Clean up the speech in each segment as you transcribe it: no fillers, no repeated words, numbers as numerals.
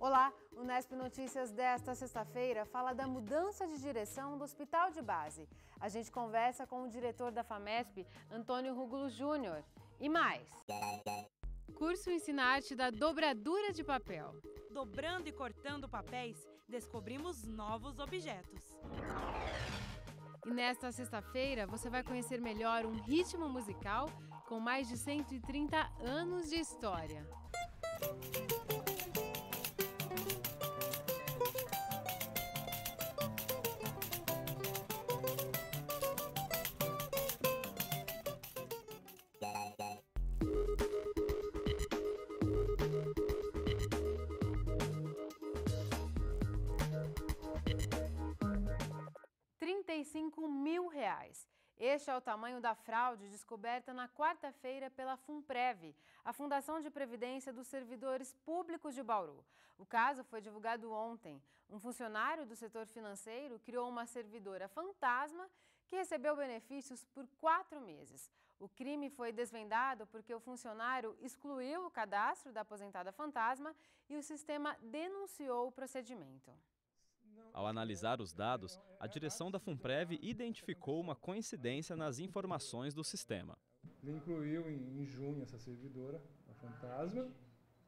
Olá, o Nesp Notícias desta sexta-feira fala da mudança de direção do Hospital de Base. A gente conversa com o diretor da FAMESP, Antônio Rúgulo Júnior. E mais! Curso Ensina Arte da dobradura de papel. Dobrando e cortando papéis, descobrimos novos objetos. E nesta sexta-feira você vai conhecer melhor um ritmo musical com mais de 130 anos de história. R$35 mil. Este é o tamanho da fraude descoberta na quarta-feira pela FUNPREV, a Fundação de Previdência dos Servidores Públicos de Bauru. O caso foi divulgado ontem. Um funcionário do setor financeiro criou uma servidora fantasma que recebeu benefícios por 4 meses. O crime foi desvendado porque o funcionário excluiu o cadastro da aposentada fantasma e o sistema denunciou o procedimento. Ao analisar os dados, a direção da FUNPREV identificou uma coincidência nas informações do sistema. Ele incluiu em junho essa servidora, a fantasma.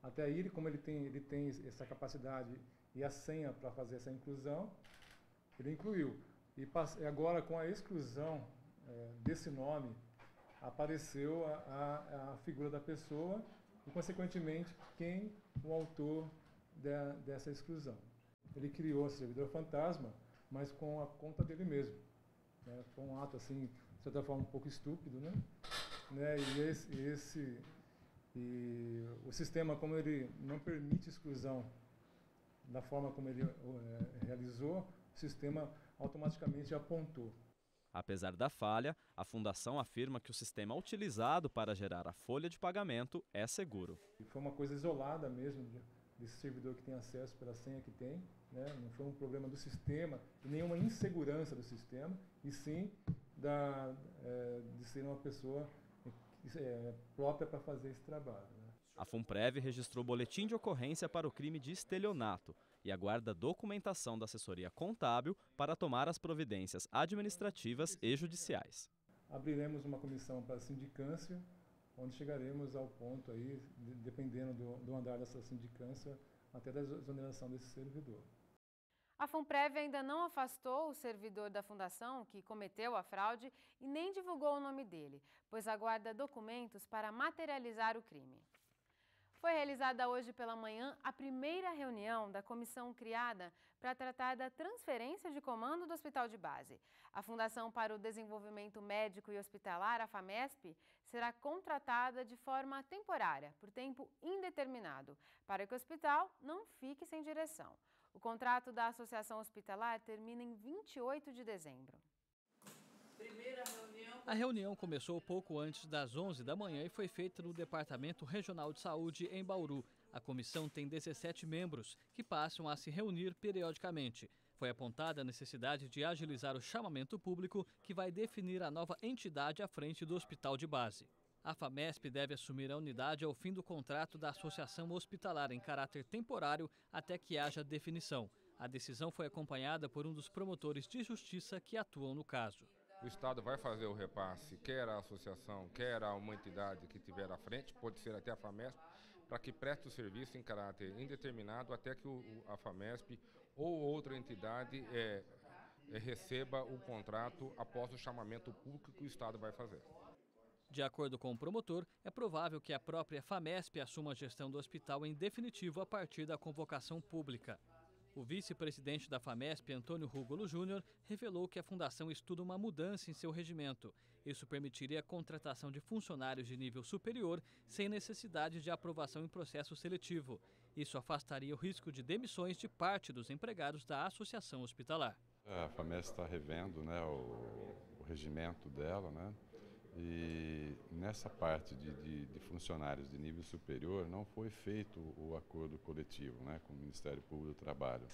Até aí, como ele tem essa capacidade e a senha para fazer essa inclusão, ele incluiu. E agora, com a exclusão desse nome, apareceu a figura da pessoa e, consequentemente, quem o autor dessa exclusão. Ele criou esse servidor fantasma, mas com a conta dele mesmo. Foi um ato, assim, de certa forma, um pouco estúpido, né? E o sistema, como ele não permite exclusão da forma como ele realizou, o sistema automaticamente apontou. Apesar da falha, a Fundação afirma que o sistema utilizado para gerar a folha de pagamento é seguro. E foi uma coisa isolada mesmo, desse servidor que tem acesso pela senha que tem, né? Não foi um problema do sistema e nenhuma insegurança do sistema, e sim de ser uma pessoa própria para fazer esse trabalho, né? A FUNPREV registrou boletim de ocorrência para o crime de estelionato e aguarda documentação da assessoria contábil para tomar as providências administrativas e judiciais. Abriremos uma comissão para a sindicância, onde chegaremos ao ponto aí, dependendo do andar dessa sindicância, até da exoneração desse servidor. A FUNPREV ainda não afastou o servidor da Fundação que cometeu a fraude e nem divulgou o nome dele, pois aguarda documentos para materializar o crime. Foi realizada hoje pela manhã a primeira reunião da comissão criada para tratar da transferência de comando do Hospital de Base. A Fundação para o Desenvolvimento Médico e Hospitalar, a FAMESP, será contratada de forma temporária, por tempo indeterminado, para que o hospital não fique sem direção. O contrato da Associação Hospitalar termina em 28 de dezembro. A reunião começou pouco antes das 11 da manhã e foi feita no Departamento Regional de Saúde, em Bauru. A comissão tem 17 membros, que passam a se reunir periodicamente. Foi apontada a necessidade de agilizar o chamamento público, que vai definir a nova entidade à frente do Hospital de Base. A FAMESP deve assumir a unidade ao fim do contrato da Associação Hospitalar em caráter temporário até que haja definição. A decisão foi acompanhada por um dos promotores de justiça que atuam no caso. O Estado vai fazer o repasse, quer a associação, quer a uma entidade que estiver à frente, pode ser até a FAMESP, para que preste o serviço em caráter indeterminado até que a FAMESP ou outra entidade receba o contrato após o chamamento público que o Estado vai fazer. De acordo com o promotor, é provável que a própria FAMESP assuma a gestão do hospital em definitivo a partir da convocação pública. O vice-presidente da FAMESP, Antônio Rúgulo Júnior, revelou que a Fundação estuda uma mudança em seu regimento. Isso permitiria a contratação de funcionários de nível superior sem necessidade de aprovação em processo seletivo. Isso afastaria o risco de demissões de parte dos empregados da Associação Hospitalar. A FAMESP está revendo, né, o regimento dela, né? E nessa parte de funcionários de nível superior não foi feito o acordo coletivo, né, com o Ministério Público do Trabalho.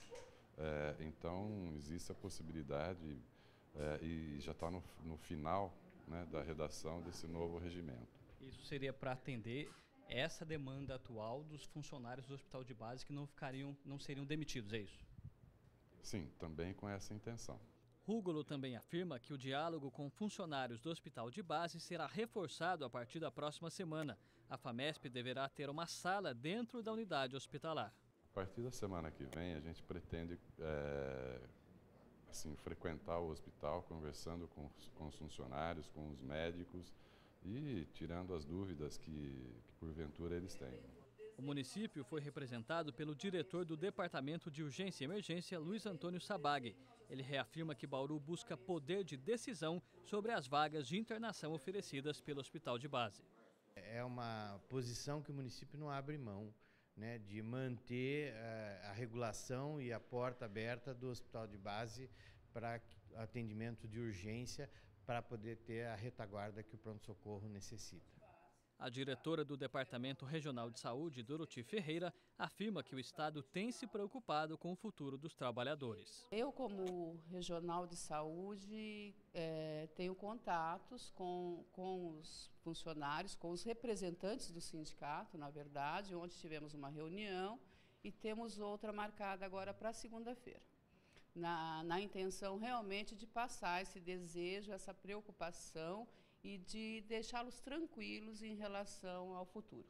Então existe a possibilidade e já está no final, né, da redação desse novo regimento. Isso seria para atender essa demanda atual dos funcionários do Hospital de Base que não seriam demitidos, é isso? Sim, também com essa intenção. Rúgulo também afirma que o diálogo com funcionários do Hospital de Base será reforçado a partir da próxima semana. A FAMESP deverá ter uma sala dentro da unidade hospitalar. A partir da semana que vem, a gente pretende frequentar o hospital, conversando com os funcionários, com os médicos e tirando as dúvidas que porventura eles têm. O município foi representado pelo diretor do Departamento de Urgência e Emergência, Luiz Antônio Sabag. Ele reafirma que Bauru busca poder de decisão sobre as vagas de internação oferecidas pelo Hospital de Base. É uma posição que o município não abre mão, né, de manter a regulação e a porta aberta do Hospital de Base para atendimento de urgência, para poder ter a retaguarda que o pronto-socorro necessita. A diretora do Departamento Regional de Saúde, Doroti Ferreira, afirma que o Estado tem se preocupado com o futuro dos trabalhadores. Eu, como regional de saúde, tenho contatos com os funcionários, com os representantes do sindicato, na verdade, onde tivemos uma reunião e temos outra marcada agora para segunda-feira. Na intenção realmente de passar esse desejo, essa preocupação e de deixá-los tranquilos em relação ao futuro.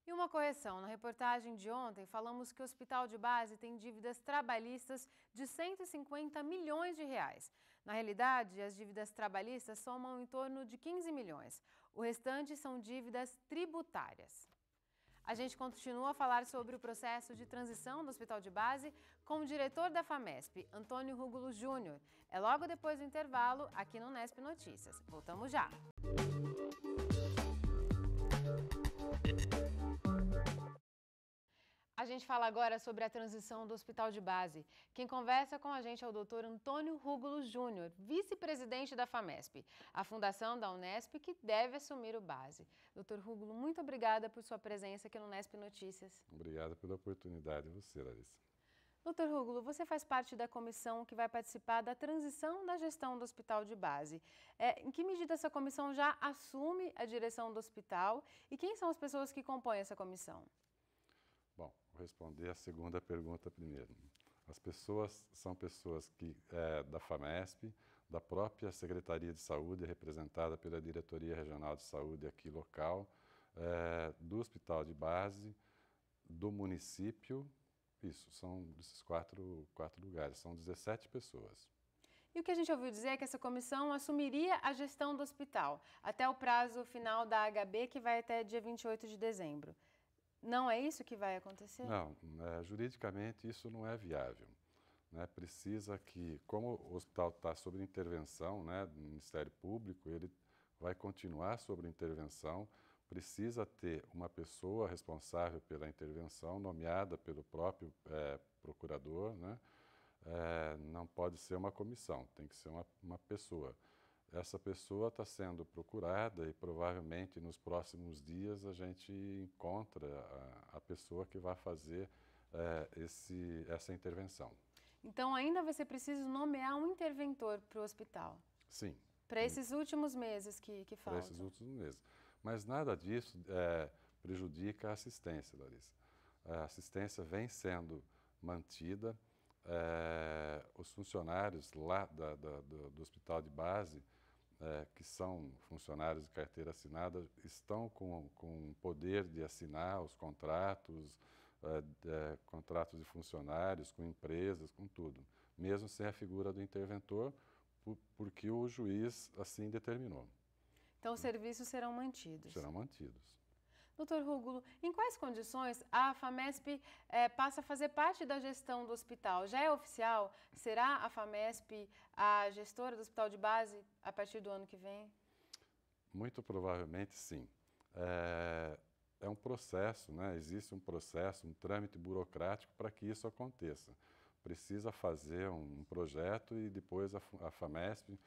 E uma correção, na reportagem de ontem falamos que o Hospital de Base tem dívidas trabalhistas de 150 milhões de reais. Na realidade, as dívidas trabalhistas somam em torno de 15 milhões. O restante são dívidas tributárias. A gente continua a falar sobre o processo de transição do Hospital de Base com o diretor da FAMESP, Antônio Rúgulo Júnior. É logo depois do intervalo, aqui no Nesp Notícias. Voltamos já! A gente fala agora sobre a transição do Hospital de Base. Quem conversa com a gente é o Dr. Antônio Rúgulo Júnior, vice-presidente da FAMESP, a fundação da Unesp que deve assumir o Base. Dr. Rúgulo, muito obrigada por sua presença aqui no Nesp Notícias. Obrigado pela oportunidade, você, Larissa. Dr. Rúgulo, você faz parte da comissão que vai participar da transição da gestão do Hospital de Base. Em que medida essa comissão já assume a direção do hospital e quem são as pessoas que compõem essa comissão? Bom, vou responder a segunda pergunta primeiro. As pessoas são pessoas da FAMESP, da própria Secretaria de Saúde, representada pela Diretoria Regional de Saúde aqui local, do Hospital de Base, do município. Isso, são esses quatro lugares, são 17 pessoas. E o que a gente ouviu dizer é que essa comissão assumiria a gestão do hospital até o prazo final da HB, que vai até dia 28 de dezembro. Não é isso que vai acontecer? Não, juridicamente isso não é viável. Né? Precisa que, como o hospital está sob intervenção, né, do Ministério Público, ele vai continuar sob intervenção, precisa ter uma pessoa responsável pela intervenção, nomeada pelo próprio procurador, né? Não pode ser uma comissão, tem que ser uma pessoa. Essa pessoa está sendo procurada e provavelmente nos próximos dias a gente encontra a pessoa que vai fazer essa intervenção. Então ainda vai ser preciso nomear um interventor para o hospital? Sim. Para esses últimos meses que faltam? Para esses últimos meses. Mas nada disso prejudica a assistência, Larissa. A assistência vem sendo mantida. Os funcionários lá do Hospital de Base, que são funcionários de carteira assinada, estão com poder de assinar os contratos, contratos de funcionários, com empresas, com tudo, mesmo sem a figura do interventor, porque o juiz assim determinou. Então os serviços serão mantidos? Serão mantidos. Doutor Rúgulo, em quais condições a FAMESP passa a fazer parte da gestão do hospital? Já é oficial? Será a FAMESP a gestora do Hospital de Base a partir do ano que vem? Muito provavelmente sim. É um processo, né? Existe um processo, um trâmite burocrático para que isso aconteça. Precisa fazer um projeto e depois a FAMESP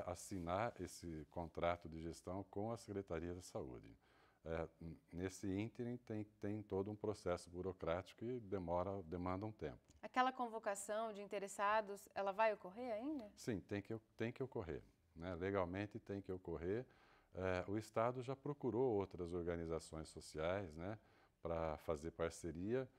assinar esse contrato de gestão com a Secretaria da Saúde. Nesse ínterim tem todo um processo burocrático que demanda um tempo. Aquela convocação de interessados, ela vai ocorrer ainda? Sim, tem que ocorrer. Né? Legalmente tem que ocorrer. o Estado já procurou outras organizações sociais, né, para fazer parceria,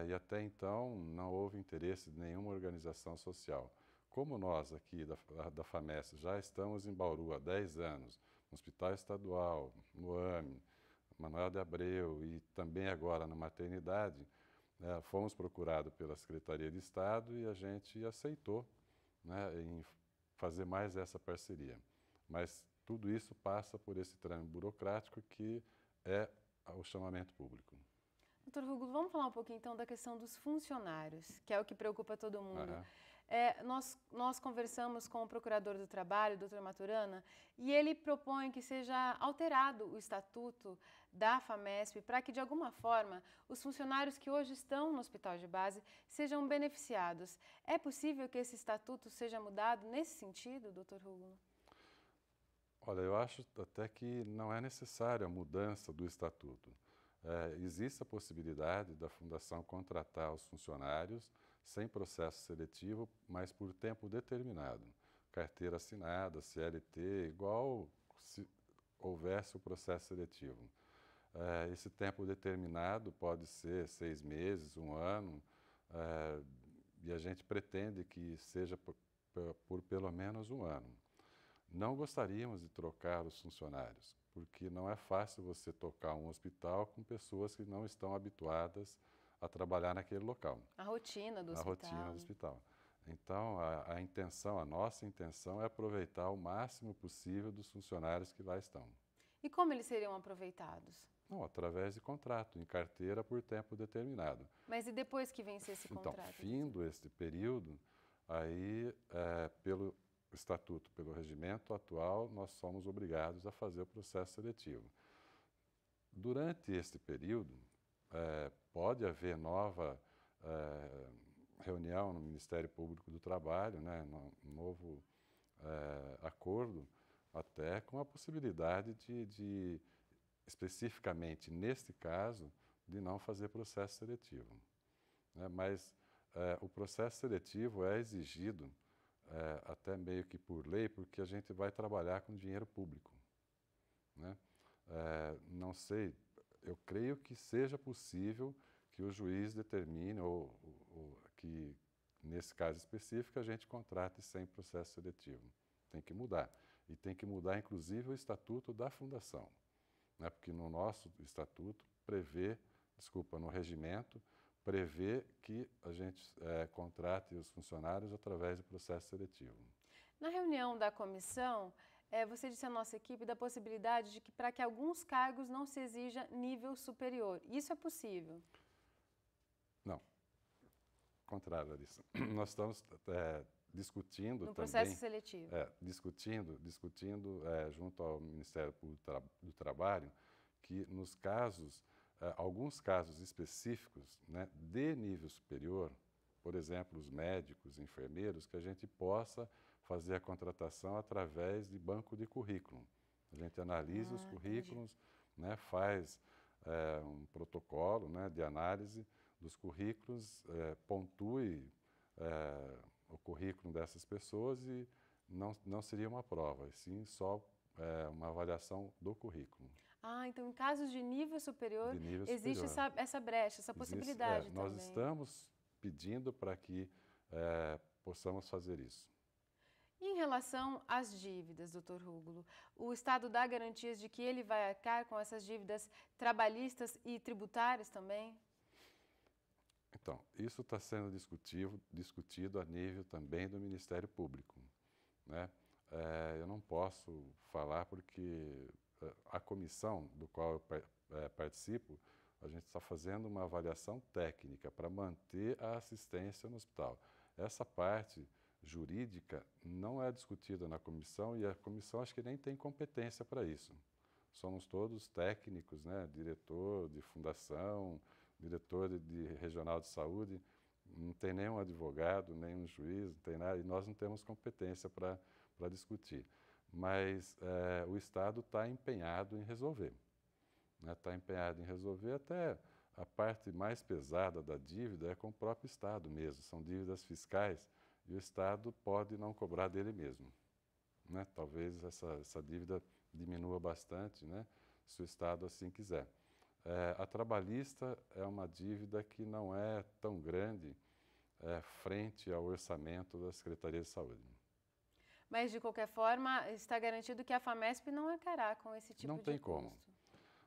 e até então não houve interesse de nenhuma organização social. Como nós aqui da FAMESP já estamos em Bauru há 10 anos, no Hospital Estadual, no AME, Manoel de Abreu e também agora na maternidade, fomos procurados pela Secretaria de Estado e a gente aceitou, né, em fazer mais essa parceria. Mas tudo isso passa por esse trâmite burocrático que é o chamamento público. Doutor Rúgulo, vamos falar um pouquinho então da questão dos funcionários, que é o que preocupa todo mundo. Nós conversamos com o Procurador do Trabalho, doutor Maturana, e ele propõe que seja alterado o estatuto da FAMESP para que, de alguma forma, os funcionários que hoje estão no hospital de base sejam beneficiados. É possível que esse estatuto seja mudado nesse sentido, doutor Rúgulo? Olha, eu acho até que não é necessária a mudança do estatuto. Existe a possibilidade da Fundação contratar os funcionários sem processo seletivo, mas por tempo determinado. Carteira assinada, CLT, igual se houvesse o processo seletivo. Esse tempo determinado pode ser 6 meses, 1 ano, e a gente pretende que seja por pelo menos 1 ano. Não gostaríamos de trocar os funcionários, porque não é fácil você tocar um hospital com pessoas que não estão habituadas a trabalhar naquele local. A rotina do hospital. A rotina do hospital. Então, a nossa intenção é aproveitar o máximo possível dos funcionários que lá estão. E como eles seriam aproveitados? Não, através de contrato, em carteira por tempo determinado. Mas e depois que vencer esse contrato? Então, findo este período, aí, pelo estatuto, pelo regimento atual, nós somos obrigados a fazer o processo seletivo. Durante este período, pode haver nova reunião no Ministério Público do Trabalho, né, novo acordo, até com a possibilidade de, especificamente neste caso, de não fazer processo seletivo. Né, mas o processo seletivo é exigido até meio que por lei, porque a gente vai trabalhar com dinheiro público. Né? Não sei, eu creio que seja possível que o juiz determine, ou que, nesse caso específico, a gente contrate sem processo seletivo. Tem que mudar. E tem que mudar, inclusive, o estatuto da fundação. Né? Porque no nosso estatuto no regimento, prevê que a gente contrate os funcionários através do processo seletivo. Na reunião da comissão, você disse à nossa equipe da possibilidade de que para que alguns cargos não se exija nível superior. Isso é possível? Não. Contrário, Larissa. Nós estamos discutindo no também... processo seletivo. Discutindo junto ao Ministério Público do Trabalho que nos casos... alguns casos específicos, né, de nível superior, por exemplo, os médicos, enfermeiros, que a gente possa fazer a contratação através de banco de currículo. A gente analisa os currículos, né, faz um protocolo, né, de análise dos currículos, pontue o currículo dessas pessoas e não seria uma prova, sim só uma avaliação do currículo. Então, em casos de nível superior, existe essa brecha, essa possibilidade também. Nós estamos pedindo para que possamos fazer isso. E em relação às dívidas, doutor Rúgulo, o Estado dá garantias de que ele vai arcar com essas dívidas trabalhistas e tributárias também? Então, isso está sendo discutido a nível também do Ministério Público. Né? Eu não posso falar porque... a comissão do qual eu participo, a gente está fazendo uma avaliação técnica para manter a assistência no hospital. Essa parte jurídica não é discutida na comissão e a comissão acho que nem tem competência para isso. Somos todos técnicos, né? Diretor de fundação, diretor de regional de saúde, não tem nenhum advogado, nenhum juiz, não tem nada, e nós não temos competência para discutir. Mas o Estado está empenhado em resolver. Está empenhado em resolver, até a parte mais pesada da dívida é com o próprio Estado mesmo, são dívidas fiscais e o Estado pode não cobrar dele mesmo. Né? Talvez essa dívida diminua bastante, né, se o Estado assim quiser. A trabalhista é uma dívida que não é tão grande frente ao orçamento da Secretaria de Saúde. Mas, de qualquer forma, está garantido que a FAMESP não arcará com esse tipo de custo. Não tem como.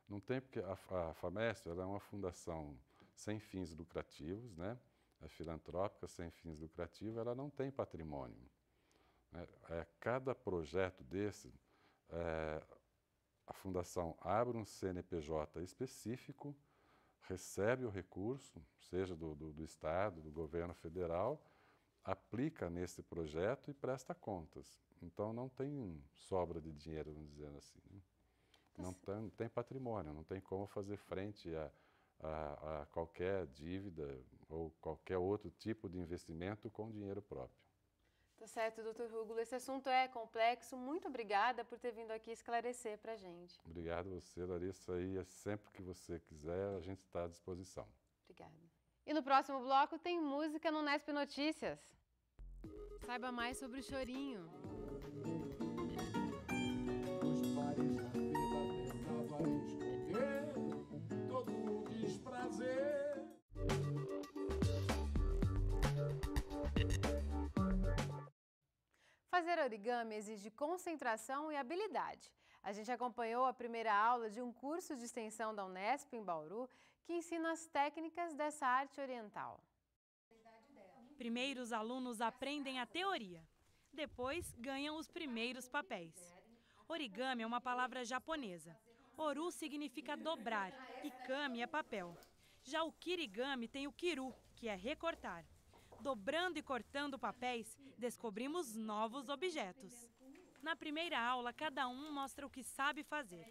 Não tem, porque a FAMESP ela é uma fundação sem fins lucrativos, né? É filantrópica, sem fins lucrativos, ela não tem patrimônio. Cada projeto desse, a fundação abre um CNPJ específico, recebe o recurso, seja do Estado, do governo federal, aplica nesse projeto e presta contas. Então não tem sobra de dinheiro, vamos dizer assim, né? Não tem patrimônio, não tem como fazer frente a qualquer dívida ou qualquer outro tipo de investimento com dinheiro próprio. Tá certo, doutor Rúgulo. Esse assunto é complexo. Muito obrigada por ter vindo aqui esclarecer para a gente. Obrigado a você, Larissa. E sempre que você quiser, a gente está à disposição. Obrigada. E no próximo bloco tem música no Nesp Notícias. Saiba mais sobre o chorinho. Os pares da vida tentava esconder todo o desprazer. Fazer origami exige concentração e habilidade. A gente acompanhou a primeira aula de um curso de extensão da Unesp em Bauru, que ensina as técnicas dessa arte oriental. Primeiro, os alunos aprendem a teoria. Depois, ganham os primeiros papéis. Origami é uma palavra japonesa. Oru significa dobrar e kami é papel. Já o kirigami tem o kiru, que é recortar. Dobrando e cortando papéis, descobrimos novos objetos. Na primeira aula, cada um mostra o que sabe fazer.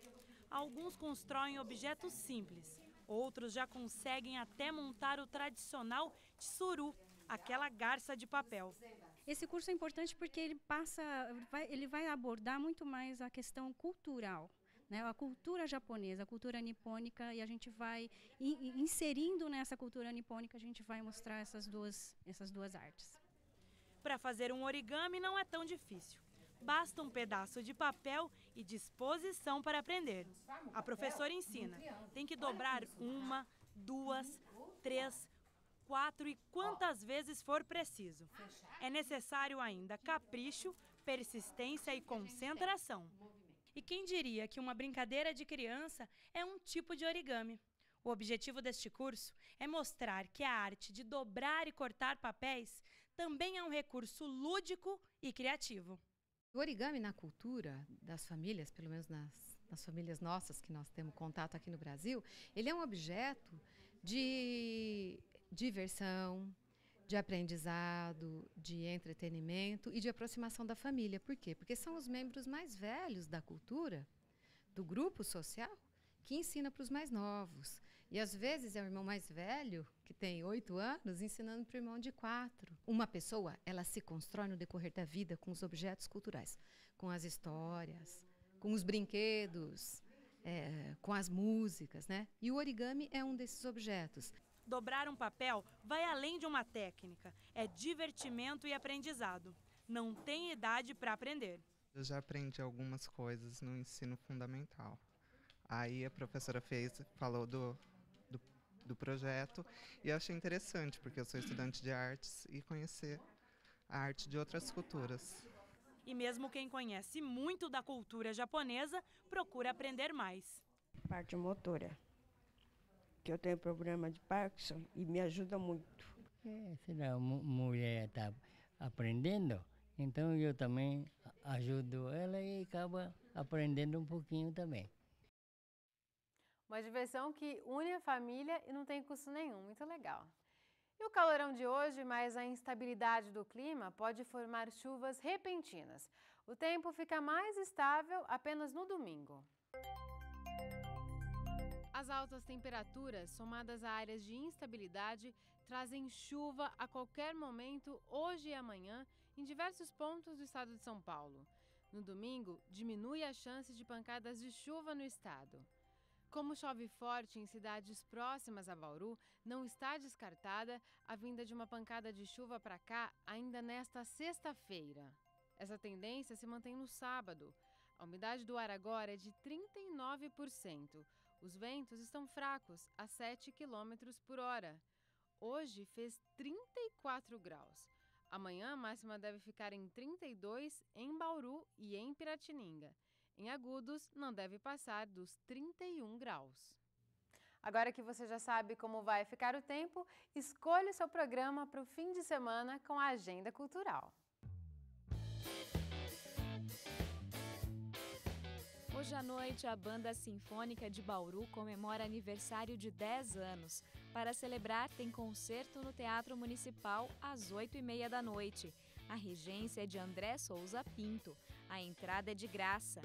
Alguns constroem objetos simples, outros já conseguem até montar o tradicional tsuru, aquela garça de papel. Esse curso é importante porque ele vai abordar muito mais a questão cultural, né? A cultura japonesa, a cultura nipônica, e a gente vai inserindo nessa cultura nipônica, a gente vai mostrar essas duas artes. Para fazer um origami não é tão difícil. Basta um pedaço de papel e disposição para aprender. A professora ensina. Tem que dobrar 1, 2, 3, 4 e quantas vezes for preciso. É necessário ainda capricho, persistência e concentração. E quem diria que uma brincadeira de criança é um tipo de origami? O objetivo deste curso é mostrar que a arte de dobrar e cortar papéis também é um recurso lúdico e criativo. O origami na cultura das famílias, pelo menos nas famílias nossas que nós temos contato aqui no Brasil, ele é um objeto de diversão, de aprendizado, de entretenimento e de aproximação da família. Por quê? Porque são os membros mais velhos da cultura, do grupo social, que ensina para os mais novos. E às vezes é o irmão mais velho, que tem 8 anos, ensinando para o irmão de 4. Uma pessoa, ela se constrói no decorrer da vida com os objetos culturais, com as histórias, com os brinquedos, com as músicas, né? E o origami é um desses objetos. Dobrar um papel vai além de uma técnica, é divertimento e aprendizado. Não tem idade para aprender. Eu já aprendi algumas coisas no ensino fundamental. Aí a professora falou do projeto e eu achei interessante, porque eu sou estudante de artes e conhecer a arte de outras culturas. E mesmo quem conhece muito da cultura japonesa, procura aprender mais. Parte motora, que eu tenho problema de Parkinson e me ajuda muito. Se a mulher está aprendendo, então eu também ajudo ela e acaba aprendendo um pouquinho também. Uma diversão que une a família e não tem custo nenhum, muito legal. E o calorão de hoje, mais a instabilidade do clima, pode formar chuvas repentinas. O tempo fica mais estável apenas no domingo. As altas temperaturas, somadas a áreas de instabilidade, trazem chuva a qualquer momento, hoje e amanhã, em diversos pontos do estado de São Paulo. No domingo, diminui a chance de pancadas de chuva no estado. Como chove forte em cidades próximas a Bauru, não está descartada a vinda de uma pancada de chuva para cá ainda nesta sexta-feira. Essa tendência se mantém no sábado. A umidade do ar agora é de 39%. Os ventos estão fracos, a 7 km por hora. Hoje fez 34 graus. Amanhã a máxima deve ficar em 32 em Bauru e em Piratininga. Em Agudos, não deve passar dos 31 graus. Agora que você já sabe como vai ficar o tempo, escolha o seu programa para o fim de semana com a Agenda Cultural. Hoje à noite, a Banda Sinfônica de Bauru comemora aniversário de 10 anos. Para celebrar, tem concerto no Teatro Municipal às 8h30 da noite. A regência é de André Souza Pinto. A entrada é de graça.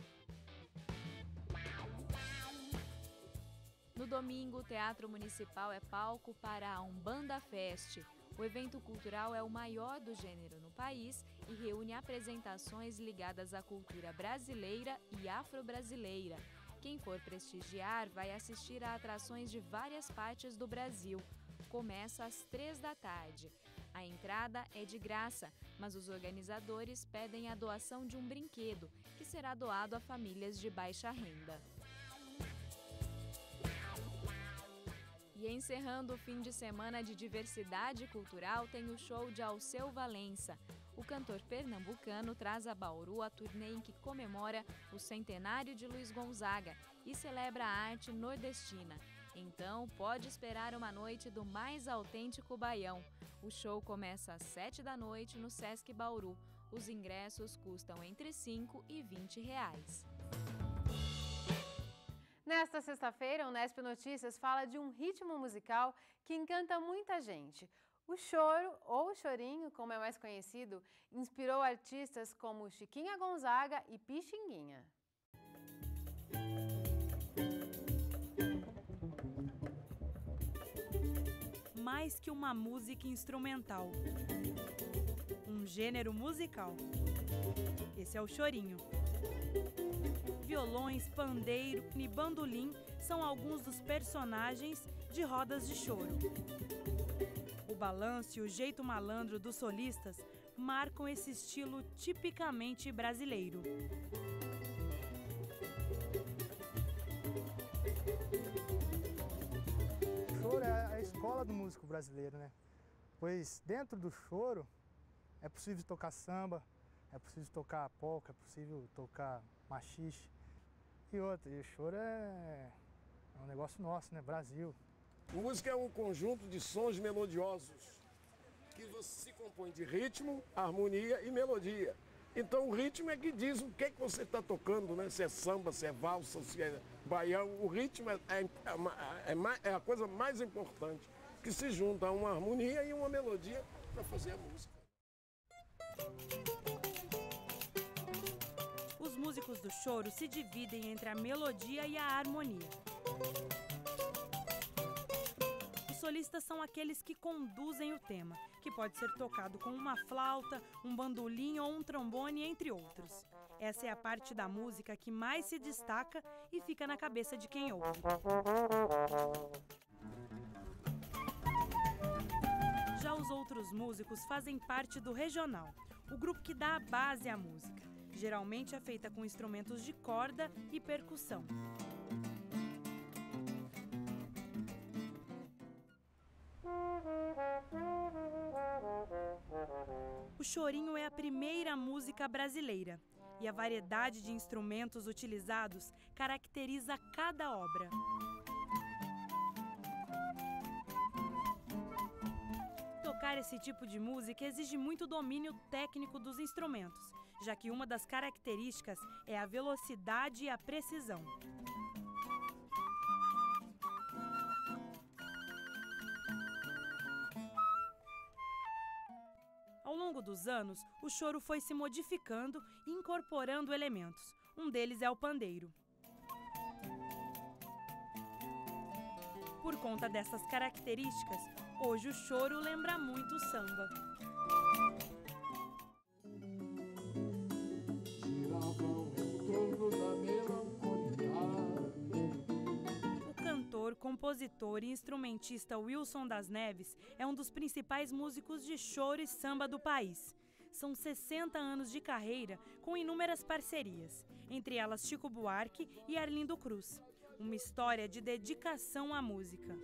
No domingo, o Teatro Municipal é palco para a Umbanda Fest. O evento cultural é o maior do gênero no país e reúne apresentações ligadas à cultura brasileira e afro-brasileira. Quem for prestigiar vai assistir a atrações de várias partes do Brasil. Começa às 3 da tarde. A entrada é de graça, mas os organizadores pedem a doação de um brinquedo, que será doado a famílias de baixa renda. E encerrando o fim de semana de diversidade cultural, tem o show de Alceu Valença. O cantor pernambucano traz a Bauru a turnê em que comemora o centenário de Luiz Gonzaga e celebra a arte nordestina. Então, pode esperar uma noite do mais autêntico baião. O show começa às 7 da noite no Sesc Bauru. Os ingressos custam entre 5 e 20 reais. Nesta sexta-feira, o Unesp Notícias fala de um ritmo musical que encanta muita gente. O choro, ou chorinho, como é mais conhecido, inspirou artistas como Chiquinha Gonzaga e Pixinguinha. Mais que uma música instrumental, um gênero musical. Esse é o chorinho. Violões, pandeiro e bandolim são alguns dos personagens de rodas de choro. O balanço e o jeito malandro dos solistas marcam esse estilo tipicamente brasileiro. O choro é a escola do músico brasileiro, né? Pois dentro do choro é possível tocar samba, é possível tocar polca, é possível tocar machixe. E o choro é um negócio nosso, né? Brasil. Música é um conjunto de sons melodiosos que se compõe de ritmo, harmonia e melodia. Então o ritmo é que diz o que é que você está tocando, né? Se é samba, se é valsa, se é baião. O ritmo é a coisa mais importante, que se junta a uma harmonia e uma melodia para fazer a música. Os músicos do choro se dividem entre a melodia e a harmonia. Os solistas são aqueles que conduzem o tema, que pode ser tocado com uma flauta, um bandolim ou um trombone, entre outros. Essa é a parte da música que mais se destaca e fica na cabeça de quem ouve. Já os outros músicos fazem parte do regional, o grupo que dá a base à música. Geralmente é feita com instrumentos de corda e percussão. O chorinho é a primeira música brasileira e a variedade de instrumentos utilizados caracteriza cada obra. Tocar esse tipo de música exige muito domínio técnico dos instrumentos, já que uma das características é a velocidade e a precisão. Ao longo dos anos, o choro foi se modificando e incorporando elementos. Um deles é o pandeiro. Por conta dessas características, hoje o choro lembra muito o samba. O cantor, compositor e instrumentista Wilson das Neves é um dos principais músicos de choro e samba do país. São 60 anos de carreira com inúmeras parcerias, entre elas Chico Buarque e Arlindo Cruz. Uma história de dedicação à música.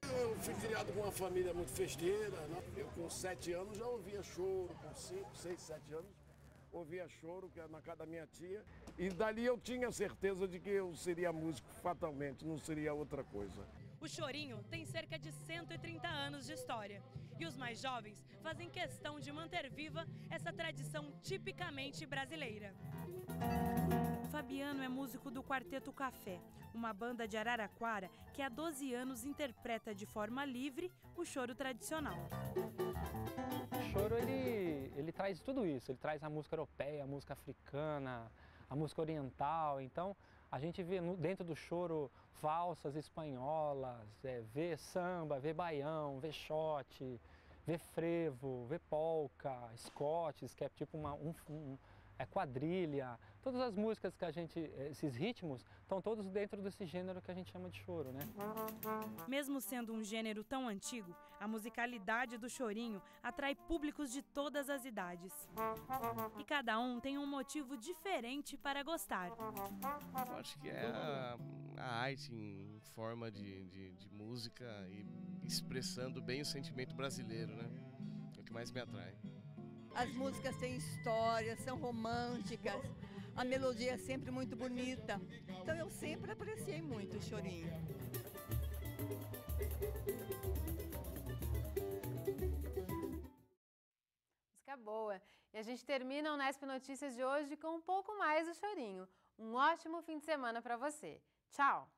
Eu fui criado com uma família muito festeira, né? Eu com 7 anos já ouvia choro, com 5, 6, 7 anos ouvia choro, que era na casa da minha tia. E dali eu tinha certeza de que eu seria músico fatalmente, não seria outra coisa. O chorinho tem cerca de 130 anos de história. E os mais jovens fazem questão de manter viva essa tradição tipicamente brasileira. Fabiano é músico do Quarteto Café, uma banda de Araraquara que há 12 anos interpreta de forma livre o choro tradicional. O choro, ele traz tudo isso, ele traz a música europeia, a música africana, a música oriental. Então, a gente vê dentro do choro valsas espanholas, vê samba, vê baião, vê shot, vê frevo, vê polca, scots, que é tipo quadrilha. Todas as músicas que esses ritmos, estão todos dentro desse gênero que a gente chama de choro, né? Mesmo sendo um gênero tão antigo, a musicalidade do chorinho atrai públicos de todas as idades. E cada um tem um motivo diferente para gostar. Eu acho que é a arte em forma de música e expressando bem o sentimento brasileiro, né? É o que mais me atrai. As músicas têm história, são românticas, a melodia é sempre muito bonita. Então eu sempre apreciei muito o chorinho. Música boa. E a gente termina o Unesp Notícias de hoje com um pouco mais do chorinho. Um ótimo fim de semana para você. Tchau!